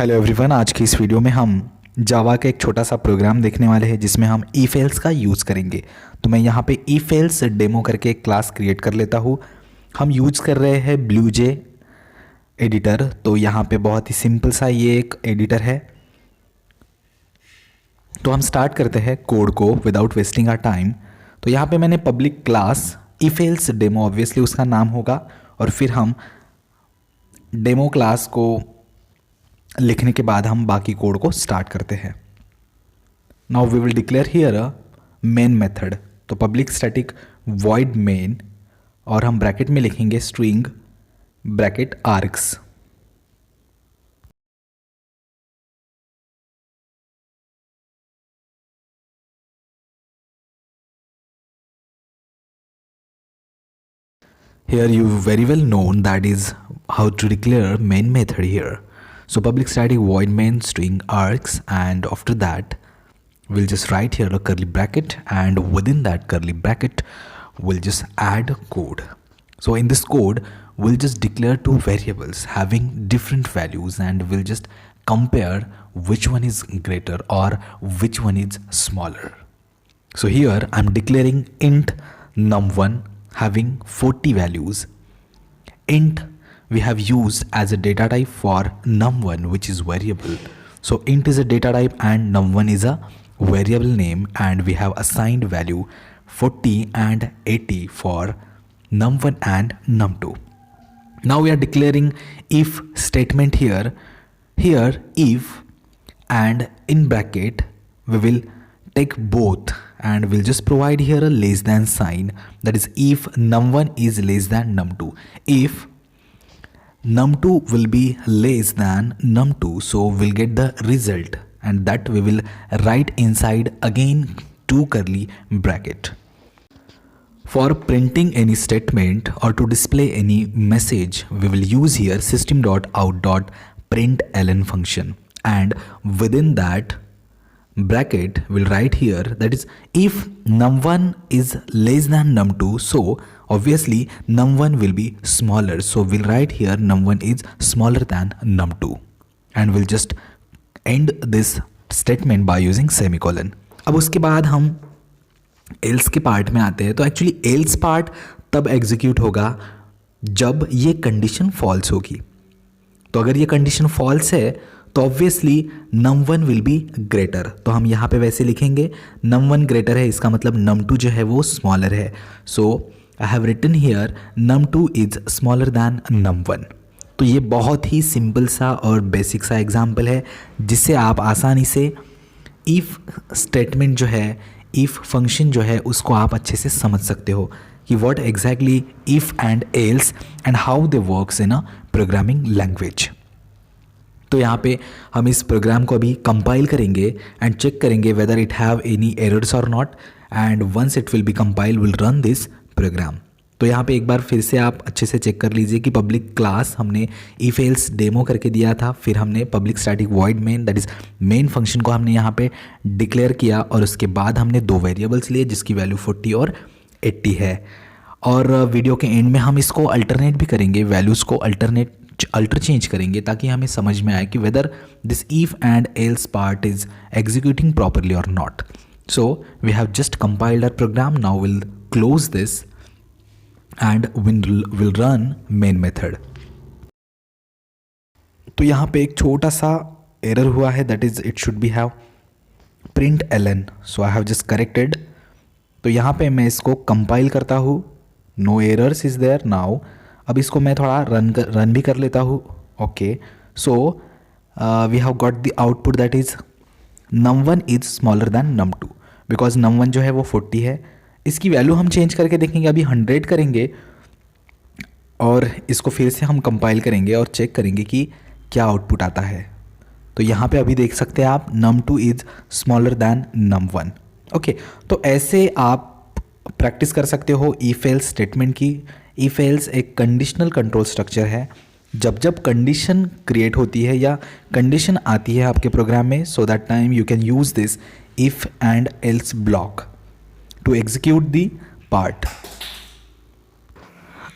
Hello everyone, आज की इस वीडियो में हम जावा का एक छोटा सा प्रोग्राम देखने वाले हैं जिसमें हम if else का यूज़ करेंगे। तो मैं यहाँ पे if else डेमो करके एक क्लास क्रिएट कर लेता हूँ। हम यूज़ कर रहे हैं ब्लूजे एडिटर। तो यहाँ पे बहुत ही सिंपल सा ये एक एडिटर है। तो हम स्टार्ट करते हैं कोड को विदाउट वेस्टिंग आवर टाइम। तो यहाँ पे मैंने public class if else demo, obviously उसका नाम होगा, और फिर हम डेमो क्लास को लिखने के बाद हम बाकी कोड को स्टार्ट करते हैं। Now we will declare here a main method. तो पब्लिक स्टैटिक वॉइड मेन, और हम ब्रैकेट में लिखेंगे string bracket args. Here you very well known that is how to declare main method here. So public static void main string args, and after that we'll just write here a curly bracket, and within that curly bracket we'll just add code. So in this code we'll just declare two variables having different values, and we'll just compare which one is greater or which one is smaller. So here I'm declaring int num1 having 40 values. Int we have used as a data type for num1, which is variable. So int is a data type and num1 is a variable name, and we have assigned value 40 and 80 for num1 and num2. Now we are declaring if statement here. Here if, and in bracket we will take both, and we'll just provide here a less than sign, that is if num1 is less than num2. If num2 will be less than num2, so we'll get the result, and that we will write inside again two curly bracket. For printing any statement or to display any message, we will use here system.out.println function, and within that bracket we'll write here, that is if num1 is less than num2, so obviously num1 will be smaller, so we'll write here num1 is smaller than num2, and we'll just end this statement by using semicolon. अब उसके बाद हम else के part में आते हैं। तो actually else part तब एग्जीक्यूट होगा जब ये कंडीशन फॉल्स होगी। तो अगर ये कंडीशन फॉल्स है तो obviously num1 will be greater. तो हम यहाँ पे वैसे लिखेंगे num1 ग्रेटर है, इसका मतलब num2 जो है वो स्मॉलर है। So I have written here num2 is smaller than num1। तो ये बहुत ही सिंपल सा और बेसिक सा एग्जाम्पल है जिससे आप आसानी से इफ़ स्टेटमेंट जो है, इफ़ फंक्शन जो है, उसको आप अच्छे से समझ सकते हो कि what exactly if and else and how they works in a programming language. तो यहाँ पे हम इस प्रोग्राम को अभी कंपाइल करेंगे एंड चेक करेंगे whether it have any errors और not, and once it will be compile will run this program. तो यहाँ पे एक बार फिर से आप अच्छे से चेक कर लीजिए कि पब्लिक क्लास हमने if else डेमो करके दिया था, फिर हमने public static void main, that is main function को हमने यहाँ पे डिक्लेयर किया, और उसके बाद हमने दो वेरिएबल्स लिए जिसकी वैल्यू 40 और 80 है। और वीडियो के एंड में हम इसको अल्टरनेट भी करेंगे, वैल्यूज़ को अल्टर चेंज करेंगे ताकि हमें समझ में आए कि whether this if and else part is executing properly और not. So we have just compiled our program. Now will close this and will run main method. तो यहाँ पे एक छोटा सा एरर हुआ है, that is it should be have print ln। So I have just corrected. तो यहाँ पे मैं इसको कंपाइल करता हूँ, no errors is there now. अब इसको मैं थोड़ा रन भी कर लेता हूँ। Okay, so we have got the output that is num1 is smaller than num2, because num1 जो है वो 40 है। इसकी वैल्यू हम चेंज करके देखेंगे, अभी 100 करेंगे और इसको फिर से हम कंपाइल करेंगे और चेक करेंगे कि क्या आउटपुट आता है। तो यहाँ पे अभी देख सकते हैं आप num2 is smaller than num1। Okay, तो ऐसे आप प्रैक्टिस कर सकते हो if else स्टेटमेंट की। if else एक कंडीशनल कंट्रोल स्ट्रक्चर है। जब जब कंडीशन क्रिएट होती है या कंडीशन आती है आपके प्रोग्राम में, so that time you can use this if and else block to execute the part.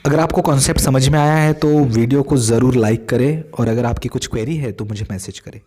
अगर आपको कॉन्सेप्ट समझ में आया है तो वीडियो को ज़रूर लाइक करें और अगर आपकी कुछ क्वेरी है तो मुझे मैसेज करें।